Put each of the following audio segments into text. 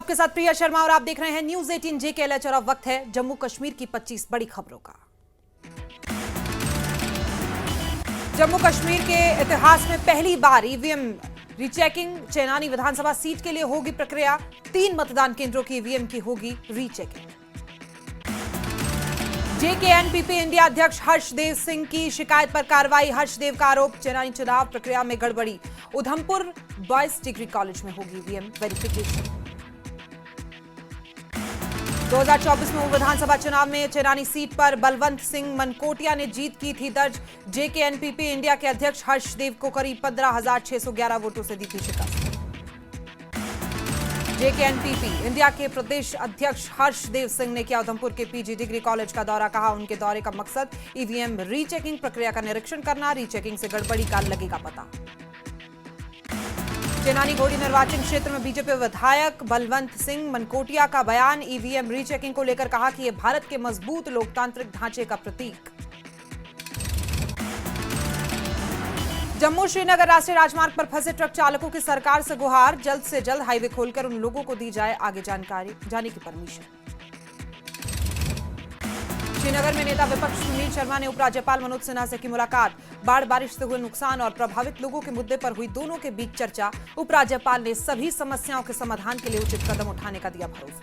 आपके साथ प्रिया शर्मा और आप देख रहे हैं न्यूज 18 JKLH और अब वक्त है जम्मू कश्मीर की 25 बड़ी खबरों का। जम्मू कश्मीर के इतिहास में पहली बार ईवीएम रीचेकिंग। चेनानी विधानसभा सीट के लिए होगी प्रक्रिया। 3 मतदान केंद्रों की ईवीएम की होगी रीचेकिंग। JKNPP इंडिया अध्यक्ष हर्षदेव सिंह की शिकायत पर कार्रवाई। हर्षदेव का आरोप, चेनानी चुनाव प्रक्रिया में गड़बड़ी। उधमपुर बॉयज डिग्री कॉलेज में होगी ईवीएम वेरिफिकेशन। 2024 में विधानसभा चुनाव में चेनानी सीट पर बलवंत सिंह मनकोटिया ने जीत की थी दर्ज। JKNPP इंडिया के अध्यक्ष हर्षदेव को करीब 15,611 वोटों से दी थी शिकस्त। JKNPP इंडिया के प्रदेश अध्यक्ष हर्षदेव सिंह ने किया उधमपुर के PG डिग्री कॉलेज का दौरा। कहा, उनके दौरे का मकसद ईवीएम रीचेकिंग प्रक्रिया का निरीक्षण करना। रीचेकिंग से गड़बड़ी का लगेगा पता। चेनानी घोड़ी निर्वाचन क्षेत्र में बीजेपी विधायक बलवंत सिंह मनकोटिया का बयान। ईवीएम रीचेकिंग को लेकर कहा कि यह भारत के मजबूत लोकतांत्रिक ढांचे का प्रतीक। जम्मू श्रीनगर राष्ट्रीय राजमार्ग पर फंसे ट्रक चालकों की सरकार से गुहार। जल्द से जल्द हाईवे खोलकर उन लोगों को दी जाए आगे जाने की परमिशन। श्रीनगर में नेता विपक्ष सुनील शर्मा ने उपराज्यपाल मनोज सिन्हा से की मुलाकात। बाढ़ बारिश से हुए नुकसान और प्रभावित लोगों के मुद्दे पर हुई दोनों के बीच चर्चा। उपराज्यपाल ने सभी समस्याओं के समाधान के लिए उचित कदम उठाने का दिया भरोसा।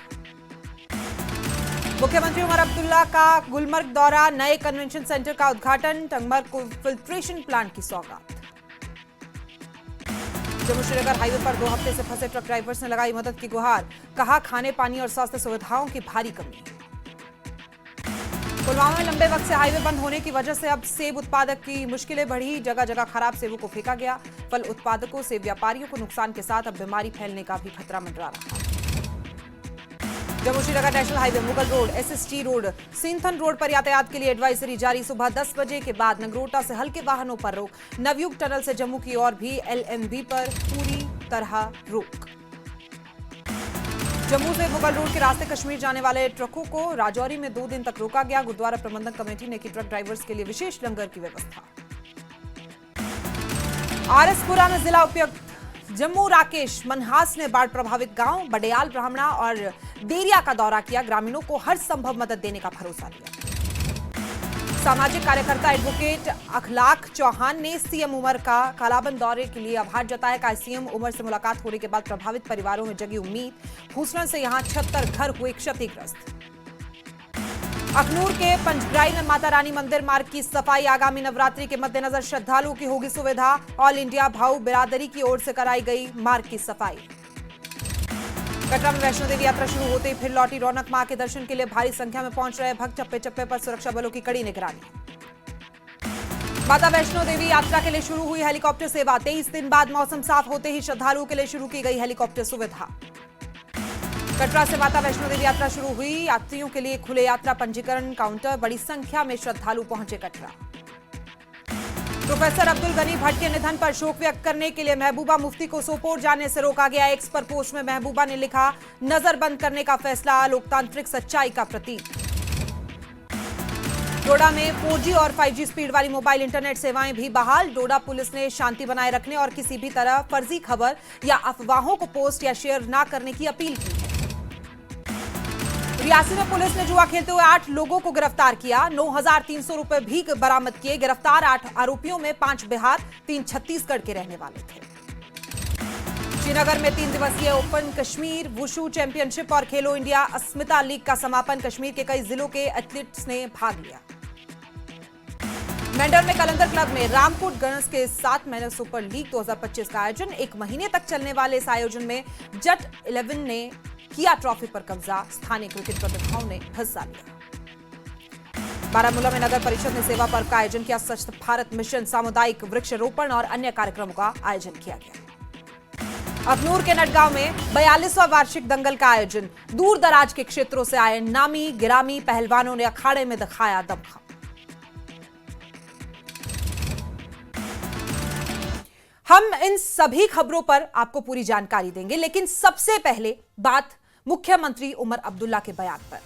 मुख्यमंत्री उमर अब्दुल्ला का गुलमर्ग दौरा। नए कन्वेंशन सेंटर का उद्घाटन। टंगमर्ग को फिल्ट्रेशन प्लांट की सौगात। जम्मू श्रीनगर हाईवे पर 2 हफ्ते से फंसे ट्रक ड्राइवर्स ने लगाई मदद की गुहार। कहा, खाने पानी और स्वास्थ्य सुविधाओं की भारी कमी। पुलवामा में लंबे वक्त से हाईवे बंद होने की वजह से अब सेब उत्पादक की मुश्किलें बढ़ी। जगह जगह खराब सेबों को फेंका गया। फल उत्पादकों से व्यापारियों को नुकसान के साथ अब बीमारी फैलने का भी खतरा मंडरा रहा है। Jammu Srinagar national highway Mughal road, SST road, Sinthan road पर यातायात के लिए एडवाइजरी जारी। सुबह 10 बजे के बाद नगरोटा से हल्के वाहनों पर रोक। नवयुग टनल से जम्मू की ओर भी LMB पर पूरी तरह रोक। जम्मू से मुगल रोड के रास्ते कश्मीर जाने वाले ट्रकों को राजौरी में 2 दिन तक रोका गया। गुरुद्वारा प्रबंधन कमेटी ने की ट्रक ड्राइवर्स के लिए विशेष लंगर की व्यवस्था। RSपुरा में जिला उपायुक्त जम्मू राकेश मनहास ने बाढ़ प्रभावित गांव बडेयाल, ब्राह्मणा और देरिया का दौरा किया। ग्रामीणों को हर संभव मदद देने का भरोसा दिया। सामाजिक कार्यकर्ता एडवोकेट अखलाक चौहान ने CM उमर का कालाबंद दौरे के लिए आभार जताया। का CM उमर से मुलाकात होने के बाद प्रभावित परिवारों में जगी उम्मीद। भूस्खलन से यहां 76 घर हुए क्षतिग्रस्त। अखनूर के पंचग्राई में माता रानी मंदिर मार्ग की सफाई। आगामी नवरात्रि के मद्देनजर श्रद्धालुओं की होगी सुविधा। ऑल इंडिया भाऊ बिरादरी की ओर से कराई गई मार्ग की सफाई। कटरा में वैष्णो देवी यात्रा शुरू होते ही फिर लौटी रौनक। मां के दर्शन के लिए भारी संख्या में पहुंच रहे भक्त। चप्पे चप्पे पर सुरक्षा बलों की कड़ी निगरानी। माता वैष्णो देवी यात्रा के लिए शुरू हुई हेलीकॉप्टर सेवा। 23 दिन बाद मौसम साफ होते ही श्रद्धालुओं के लिए शुरू की गई हेलीकॉप्टर सुविधा। कटरा से माता वैष्णो देवी यात्रा शुरू हुई। यात्रियों के लिए खुले यात्रा पंजीकरण काउंटर। बड़ी संख्या में श्रद्धालु पहुंचे कटरा। प्रोफेसर अब्दुल गनी भट्ट के निधन पर शोक व्यक्त करने के लिए महबूबा मुफ्ती को सोपोर जाने से रोका गया। एक्स पर पोस्ट में महबूबा ने लिखा, नजरबंद करने का फैसला लोकतांत्रिक सच्चाई का प्रतीक। डोडा में 4G और 5G स्पीड वाली मोबाइल इंटरनेट सेवाएं भी बहाल। डोडा पुलिस ने शांति बनाए रखने और किसी भी तरह फर्जी खबर या अफवाहों को पोस्ट या शेयर न करने की अपील की है। रियासी में पुलिस ने जुआ खेलते हुए 8 लोगों को गिरफ्तार किया। 9,300 रुपए भी बरामद किए। गिरफ्तार 8 आरोपियों में 5 बिहार, 3 छत्तीसगढ़ के रहने वाले थे। श्रीनगर में 3 दिवसीय ओपन कश्मीर वुशु चैंपियनशिप और खेलो इंडिया अस्मिता लीग का समापन। कश्मीर के कई जिलों के एथलीट्स ने भाग लिया। मेंढर में कलंदर क्लब में रामकोट गणस के 7 मैन सुपर लीग 2025 का आयोजन। 1 महीने तक चलने वाले इस आयोजन में जट 11 ने किया ट्रॉफी पर कब्जा। स्थानीय क्रिकेट प्रतिभाओं ने हिस्सा लिया। बारामूला में नगर परिषद ने सेवा पर्व का आयोजन किया। स्वच्छ भारत मिशन, सामुदायिक वृक्षारोपण और अन्य कार्यक्रमों का आयोजन किया गया। अखनूर के नटगांव में 42वां वार्षिक दंगल का आयोजन। दूर दराज के क्षेत्रों से आए नामी गिरामी पहलवानों ने अखाड़े में दिखाया दमखम। हम इन सभी खबरों पर आपको पूरी जानकारी देंगे, लेकिन सबसे पहले बात मुख्यमंत्री उमर अब्दुल्ला के बयान पर।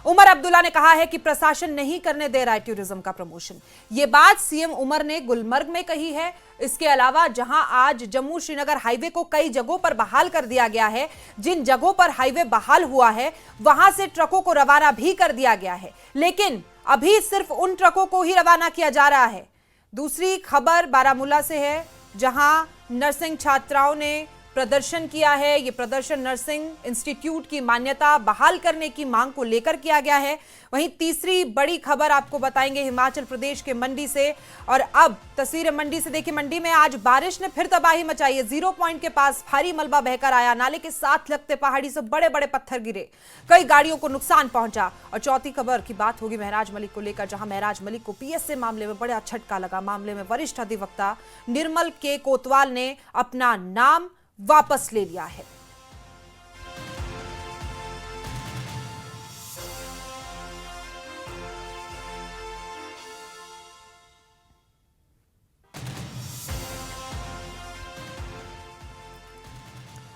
उमर अब्दुल्ला ने कहा है कि प्रशासन नहीं करने दे रहा है टूरिज्म का प्रमोशन। ये बात सीएम उमर ने गुलमर्ग में कही है। इसके अलावा जहां आज जम्मू श्रीनगर हाईवे को कई जगहों पर बहाल कर दिया गया है, जिन जगहों पर हाईवे बहाल हुआ है वहां से ट्रकों को रवाना भी कर दिया गया है, लेकिन अभी सिर्फ उन ट्रकों को ही रवाना किया जा रहा है। दूसरी खबर बारामूला से है, जहां नर्सिंग छात्राओं ने प्रदर्शन किया है। ये प्रदर्शन नर्सिंग इंस्टीट्यूट की मान्यता बहाल करने की मांग को लेकर किया गया है। वहीं तीसरी बड़ी खबर आपको बताएंगे हिमाचल प्रदेश के मंडी से। और अब तस्वीरें मंडी से देखिए, मंडी में आज बारिश ने फिर तबाही मचाई है। 0 पॉइंट के पास भारी मलबा बहकर आया, नाले के साथ लगते पहाड़ी से बड़े बड़े पत्थर गिरे, कई गाड़ियों को नुकसान पहुंचा। और चौथी खबर की बात होगी महराज मलिक को लेकर, जहां महराज मलिक को पीएसए मामले में बड़ा झटका लगा। मामले में वरिष्ठ अधिवक्ता निर्मल के कोतवाल ने अपना नाम वापस ले लिया है।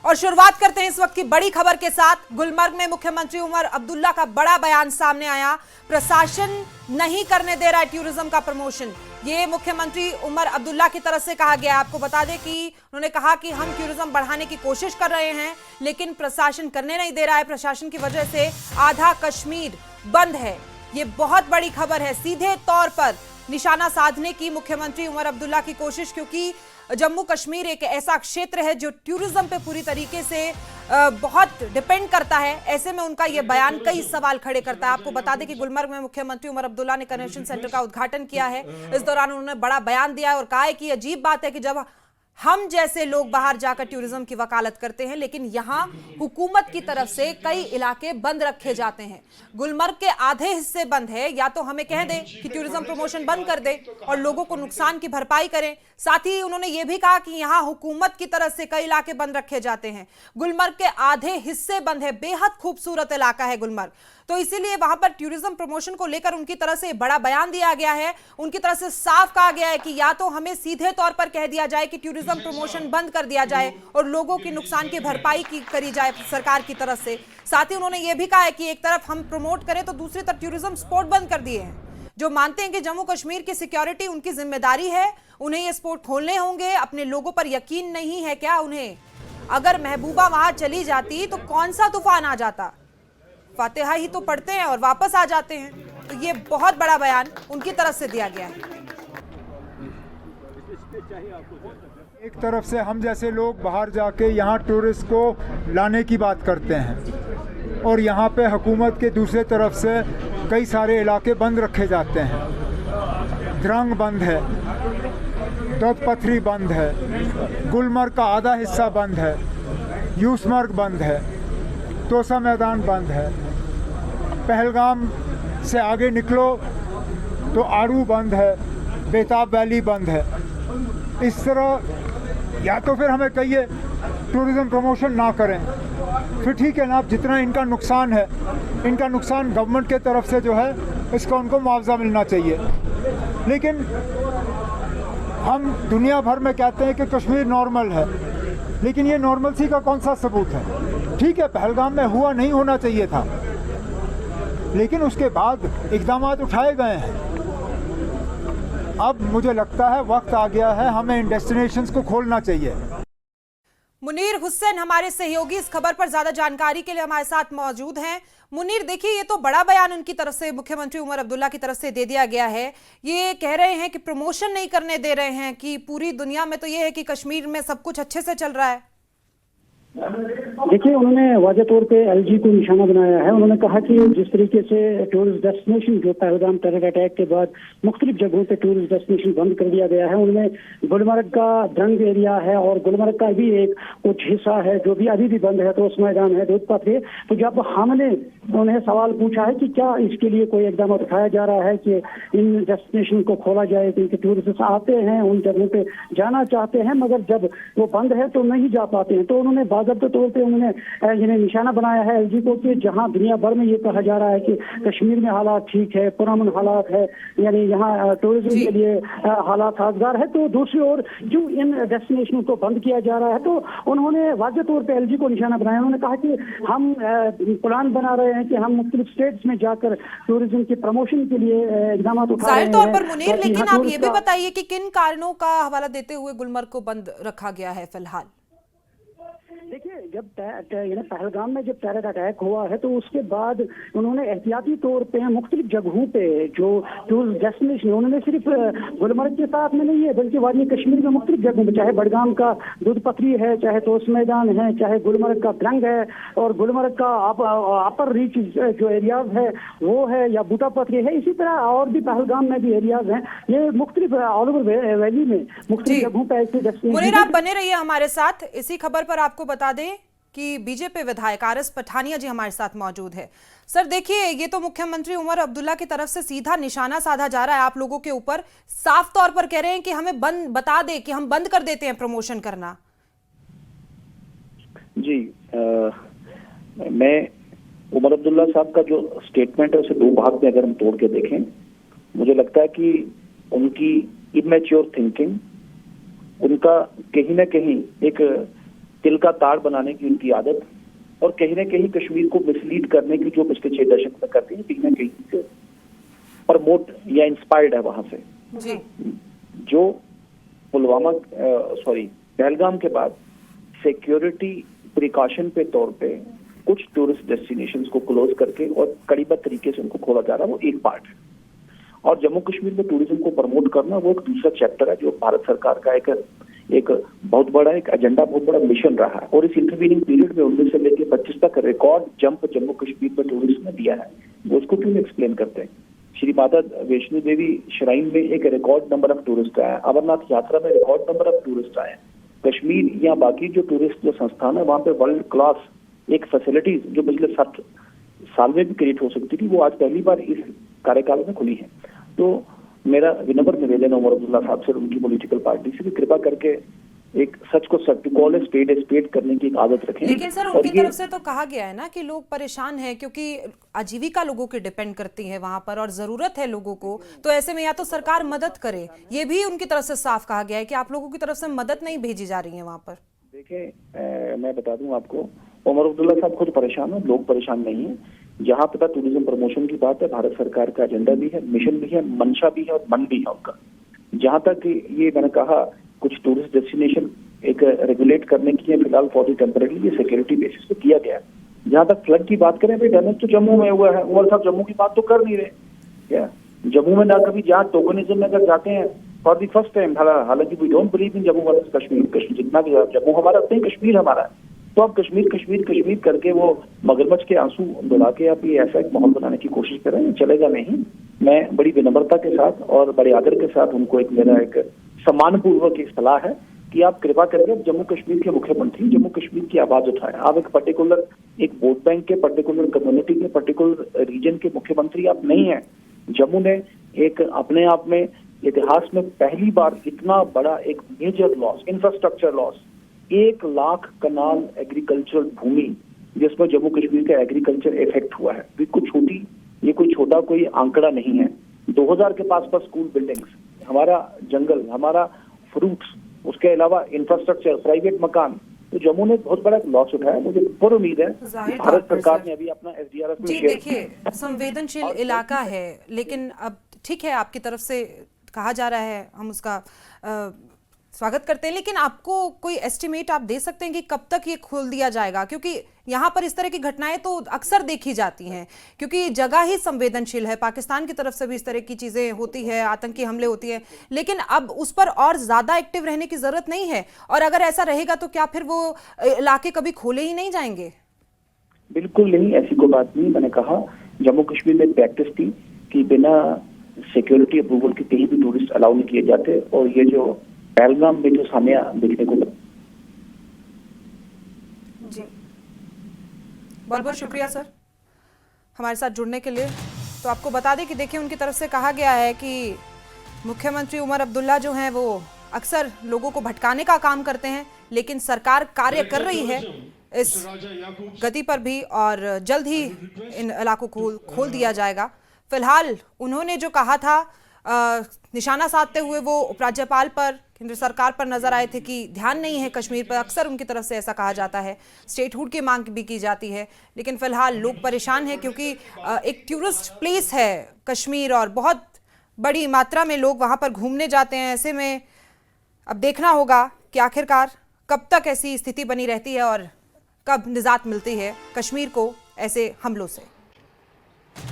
और शुरुआत करते हैं इस वक्त की बड़ी खबर के साथ। गुलमर्ग में मुख्यमंत्री उमर अब्दुल्ला का बड़ा बयान सामने आया। प्रशासन नहीं करने दे रहा है टूरिज्म का प्रमोशन, ये मुख्यमंत्री उमर अब्दुल्ला की तरफ से कहा गया। आपको बता दें कि उन्होंने कहा कि हम टूरिज्म बढ़ाने की कोशिश कर रहे हैं, लेकिन प्रशासन करने नहीं दे रहा है। प्रशासन की वजह से आधा कश्मीर बंद है। ये बहुत बड़ी खबर है। सीधे तौर पर निशाना साधने की मुख्यमंत्री उमर अब्दुल्ला की कोशिश, क्योंकि जम्मू कश्मीर एक ऐसा क्षेत्र है जो टूरिज्म पे पूरी तरीके से बहुत डिपेंड करता है। ऐसे में उनका यह बयान कई सवाल खड़े करता है। आपको बता दें कि गुलमर्ग में मुख्यमंत्री उमर अब्दुल्ला ने कन्वेंशन सेंटर का उद्घाटन किया है। इस दौरान उन्होंने बड़ा बयान दिया है और कहा है कि अजीब बात है कि जब हम जैसे लोग बाहर जाकर टूरिज्म की वकालत करते हैं, लेकिन यहां हुकूमत की तरफ से कई इलाके बंद रखे जाते हैं। गुलमर्ग के आधे हिस्से बंद है, या तो हमें कह दें कि टूरिज्म प्रमोशन बंद कर दे और लोगों को नुकसान की भरपाई करें। साथ ही उन्होंने यह भी कहा कि यहां हुकूमत की तरफ से कई इलाके बंद रखे जाते हैं। गुलमर्ग के आधे हिस्से बंद है। बेहद खूबसूरत इलाका है गुलमर्ग, तो इसीलिए वहां पर टूरिज्म प्रमोशन को लेकर उनकी तरफ से बड़ा बयान दिया गया है। उनकी तरफ से साफ कहा गया है कि या तो हमें सीधे तौर पर कह दिया जाए कि टूरिज्म प्रमोशन बंद कर दिया जाए और लोगों की नुकसान की भरपाई करी जाए सरकार की तरफ से। साथ ही उन्होंने यह भी कहा है कि एक तरफ हम प्रमोट करें तो दूसरी तरफ टूरिज्म स्पॉट बंद कर दिए हैं। जो मानते हैं कि जम्मू कश्मीर की सिक्योरिटी उनकी जिम्मेदारी है, उन्हें ये स्पॉट खोलने होंगे। अपने लोगों पर यकीन नहीं है क्या उन्हें? अगर महबूबा वहां चली जाती तो कौन सा तूफान आ जाता? फातिहा ही तो पढ़ते हैं और वापस आ जाते हैं। तो ये बहुत बड़ा बयान उनकी तरफ से दिया गया है। एक तरफ से हम जैसे लोग बाहर जाके यहाँ टूरिस्ट को लाने की बात करते हैं और यहाँ पे हुकूमत के दूसरे तरफ से कई सारे इलाके बंद रखे जाते हैं। द्रंग बंद है, दुध पथरी बंद है, गुलमर्ग का आधा हिस्सा बंद है, यूसमर्ग बंद है, तोसा मैदान बंद है, पहलगाम से आगे निकलो तो आड़ू बंद है, बेताब वैली बंद है। इस तरह या तो फिर हमें कहिए टूरिज़्म प्रमोशन ना करें, फिर ठीक है ना, जितना इनका नुकसान है, इनका नुकसान गवर्नमेंट के तरफ से जो है इसका उनको मुआवजा मिलना चाहिए। लेकिन हम दुनिया भर में कहते हैं कि कश्मीर नॉर्मल है, लेकिन ये नॉर्मलसी का कौन सा सबूत है? ठीक है, पहलगाम में हुआ नहीं होना चाहिए था, लेकिन उसके बाद इक़दाम उठाए गए हैं। अब मुझे लगता है वक्त आ गया है, हमें इन डेस्टिनेशंस को खोलना चाहिए। मुनीर हुसैन हमारे सहयोगी इस खबर पर ज्यादा जानकारी के लिए हमारे साथ मौजूद हैं। मुनीर, देखिए, ये तो बड़ा बयान उनकी तरफ से, मुख्यमंत्री उमर अब्दुल्ला की तरफ से दे दिया गया है। ये कह रहे हैं कि प्रमोशन नहीं करने दे रहे हैं, कि पूरी दुनिया में तो ये है कि कश्मीर में सब कुछ अच्छे से चल रहा है। देखिए, उन्होंने वाज़ेह तौर पे एलजी को निशाना बनाया है। उन्होंने कहा कि जिस तरीके से टूरिस्ट डेस्टिनेशन जो पहलगाम टेरर अटैक के बाद मुख्तलिफ जगहों पे टूरिस्ट डेस्टिनेशन बंद कर दिया गया है, उनमें गुलमर्ग का द्रंग एरिया है और गुलमर्ग का भी एक कुछ हिस्सा है जो भी अभी भी बंद है, तो उस मैदान है, दूध पथरी। तो जब हमने उन्हें सवाल पूछा है कि क्या इसके लिए कोई इकदाम उठाया जा रहा है कि इन डेस्टिनेशन को खोला जाए, क्योंकि टूरिस्ट आते हैं, उन जगहों पे जाना चाहते हैं, मगर जब वो बंद है तो नहीं जा पाते हैं, तो उन्होंने बाकायदा तौर पे उन्होंने इन्हें निशाना बनाया है एलजी को कि जहां दुनिया भर में ये कहा जा रहा है कि कश्मीर में हालात ठीक है, पुरअमन हालात है, यानी यहाँ टूरिज्म के लिए हालात साजगार है, तो दूसरी ओर जो इन डेस्टिनेशनों को बंद किया जा रहा है, तो उन्होंने वाज़ेह तौर पे एलजी को निशाना बनाया। उन्होंने कहा कि हम प्लान बना रहे हैं कि हम मुख्तलिफ स्टेट्स में जाकर टूरिज्म की प्रमोशन के लिए इक़दाम उठा रहे हैं। जाहिर तौर पर मुनीर, लेकिन आप ये भी बताइए कि किन कारणों का हवाला देते हुए गुलमर्ग को बंद रखा गया है फिलहाल? देखिए, जब पहलगाम में जब टेरर अटैक हुआ है तो उसके बाद उन्होंने एहतियाती तौर पे मुख्तलिफ जगहों पे जो टूरिस्ट डेस्टिनेशन है, उन्होंने सिर्फ गुलमर्ग के साथ में नहीं है बल्कि वादी कश्मीर में मुख्तलिफ जगहों पे, चाहे बडगाम का दूध पथरी है, चाहे तोश मैदान है, चाहे गुलमर्ग का द्रंग है और गुलमर्ग का अपर रीच जो एरियाज है वो है, या बूटा पथरी है, इसी तरह और भी पहलगाम में भी एरियाज हैं। ये मुख्तलिफ ऑल ओवर वैली में मुख्तलिफ जगहों पर ऐसे डेस्टिनेशन। मुनीर, आप बने रहिए हमारे साथ। इसी खबर पर आपको बता दें कि बीजेपी विधायक आरएस पठानिया जी हमारे साथ मौजूद है। सर देखिए, ये तो मुख्यमंत्री उमर अब्दुल्ला की तरफ से सीधा निशाना साधा जा रहा है आप लोगों के ऊपर। साफ तौर पर कह रहे हैं कि हमें बता दे कि हम बंद कर देते हैं प्रमोशन करना। जी, मैं उमर अब्दुल्ला साहब का जो स्टेटमेंट है उसे दो भाग में अगर हम तोड़ के देखें, मुझे लगता है कि उनकी इमेच्योर थिंकिंग, उनका कहीं ना कहीं एक तिल का ताड़ बनाने की उनकी आदत, और कहीं ना कहीं कश्मीर को मिसलीड करने की जो पिछले 6 दशक में करती है, कहीं ना कहीं से प्रमोट या इंस्पायर्ड है वहां से। जी। जो पहलगाम के बाद सिक्योरिटी प्रिकॉशन पे तौर पे कुछ टूरिस्ट डेस्टिनेशंस को क्लोज करके और कड़ीबद्ध तरीके से उनको खोला जा रहा है, वो एक पार्ट है। और जम्मू कश्मीर में टूरिज्म को प्रमोट करना वो एक दूसरा चैप्टर है, जो भारत सरकार का एक बहुत बड़ा एक एजेंडा, बहुत बड़ा मिशन रहा है। और इस इंटरवीनिंग पीरियड में 19 से लेकर 25 तक रिकॉर्ड जंप जम्मू कश्मीर पर टूरिज्म ने दिया है। वो उसको क्यों एक्सप्लेन करते हैं? श्री माता वैष्णो देवी श्राइन में एक रिकॉर्ड नंबर ऑफ टूरिस्ट आए, अमरनाथ यात्रा में रिकॉर्ड नंबर ऑफ टूरिस्ट आए। कश्मीर या बाकी जो टूरिस्ट जो संस्थान है वहाँ पे वर्ल्ड क्लास एक फैसिलिटीज जो पिछले 7 साल में भी क्रिएट हो सकती थी, वो आज पहली बार इस कार्यकाल में खुली है। तो मेरा विनम्र निवेदन है उमर अब्दुल्ला साहब से, उनकी पॉलिटिकल पार्टी से भी कृपा करके एक सच को सच, टू कॉल ए स्पेड करने की एक आदत रखें। लेकिन सर उनकी तरफ से तो कहा गया है ना कि लोग परेशान हैं क्योंकि आजीविका लोगों की डिपेंड करती है वहां पर और जरूरत है लोगों को, तो ऐसे में या तो सरकार मदद करे। ये भी उनकी तरफ से साफ कहा गया है कि आप लोगों की तरफ से मदद नहीं भेजी जा रही है वहां पर। देखिए, मैं बता दूं आपको, उमर अब्दुल्ला साहब खुद परेशान है, लोग परेशान नहीं है। जहां पता टूरिज्म प्रमोशन की बात है, भारत सरकार का एजेंडा भी है, मिशन भी है, मंशा भी है और मन भी है उनका। जहां तक ये मैंने कहा कुछ टूरिस्ट डेस्टिनेशन एक रेगुलेट करने की है फिलहाल for the temporary security basis पे किया गया है। जहां तक फ्लड की बात करें, भाई डैमेज तो जम्मू में हुआ है, उमर साहब जम्मू की बात तो कर नहीं रहे क्या? जम्मू में ना कभी जहाँ टोकनिज्म में अगर जाते हैं फॉर द फर्स्ट टाइम, हालांकि we don't believe in Jammu versus Kashmir जितना भी जम्मू हमारा उतना ही कश्मीर हमारा है, तो आप कश्मीर करके वो मगरमच्छ के आंसू दौड़ा के आप ये ऐसा एक माहौल बनाने की कोशिश कर रहे हैं, चलेगा नहीं। मैं बड़ी विनम्रता के साथ और बड़े आदर के साथ उनको मेरा एक सम्मानपूर्वक एक सलाह है कि आप कृपा करके जम्मू कश्मीर के मुख्यमंत्री जम्मू कश्मीर की आवाज उठाएं। आप एक पर्टिकुलर एक वोट बैंक के, पर्टिकुलर कम्युनिटी के, पर्टिकुलर रीजन के मुख्यमंत्री आप नहीं है। जम्मू ने एक अपने आप में इतिहास में पहली बार इतना बड़ा एक major loss, infrastructure loss, 1 lakh kanal agricultural भूमि जिसमें जम्मू कश्मीर का एग्रीकल्चर इफेक्ट हुआ है। ये कोई छोटा कोई आंकड़ा नहीं है। 2000 के पास स्कूल बिल्डिंग्स, हमारा जंगल, हमारा फ्रूट्स, उसके अलावा इंफ्रास्ट्रक्चर, प्राइवेट मकान, तो जम्मू ने बहुत बड़ा लॉस उठाया। मुझे पूरी उम्मीद है भारत सरकार ने अभी अपना SDRF में शेयर। देखिए, संवेदनशील इलाका है, लेकिन अब ठीक है आपकी तरफ से कहा जा रहा है, हम उसका स्वागत करते हैं, लेकिन आपको कोई एस्टिमेट आप दे सकते हैं कि कब तक ये खोल दिया जाएगा? क्योंकि यहाँ पर इस तरह की घटनाएं तो अक्सर देखी जाती हैं, क्योंकि जगह ही संवेदनशील है। पाकिस्तान की तरफ से भी इस तरह की चीजें होती है, आतंकी हमले होती है, लेकिन अब उस पर और ज्यादा एक्टिव रहने की जरूरत नहीं है। और अगर ऐसा रहेगा तो क्या फिर वो इलाके कभी खोले ही नहीं जाएंगे? बिल्कुल नहीं, ऐसी कोई बात नहीं। मैंने कहा जम्मू कश्मीर में प्रैक्टिस थी कि बिना सिक्योरिटी अप्रूवल के कहीं भी टूरिस्ट अलाउ नहीं किए जाते, और ये जो पहलगाम में जो सामने देखने को जी, बहुत बहुत शुक्रिया सर हमारे साथ जुड़ने के लिए। तो आपको बता दें कि देखिए, उनकी तरफ से कहा गया है कि मुख्यमंत्री उमर अब्दुल्ला जो हैं वो अक्सर लोगों को भटकाने का काम करते हैं, लेकिन सरकार कार्य कर रही है इस गति पर भी और जल्द ही इन इलाकों को खोल दिया जाएगा। फिलहाल उन्होंने जो कहा था, निशाना साधते हुए वो उपराज्यपाल पर, केंद्र सरकार पर नजर आए थे कि ध्यान नहीं है कश्मीर पर। अक्सर उनकी तरफ से ऐसा कहा जाता है, स्टेटहुड की मांग भी की जाती है, लेकिन फिलहाल लोग परेशान हैं क्योंकि एक टूरिस्ट प्लेस है कश्मीर और बहुत बड़ी मात्रा में लोग वहां पर घूमने जाते हैं। ऐसे में अब देखना होगा कि आखिरकार कब तक ऐसी स्थिति बनी रहती है और कब निजात मिलती है कश्मीर को ऐसे हमलों से।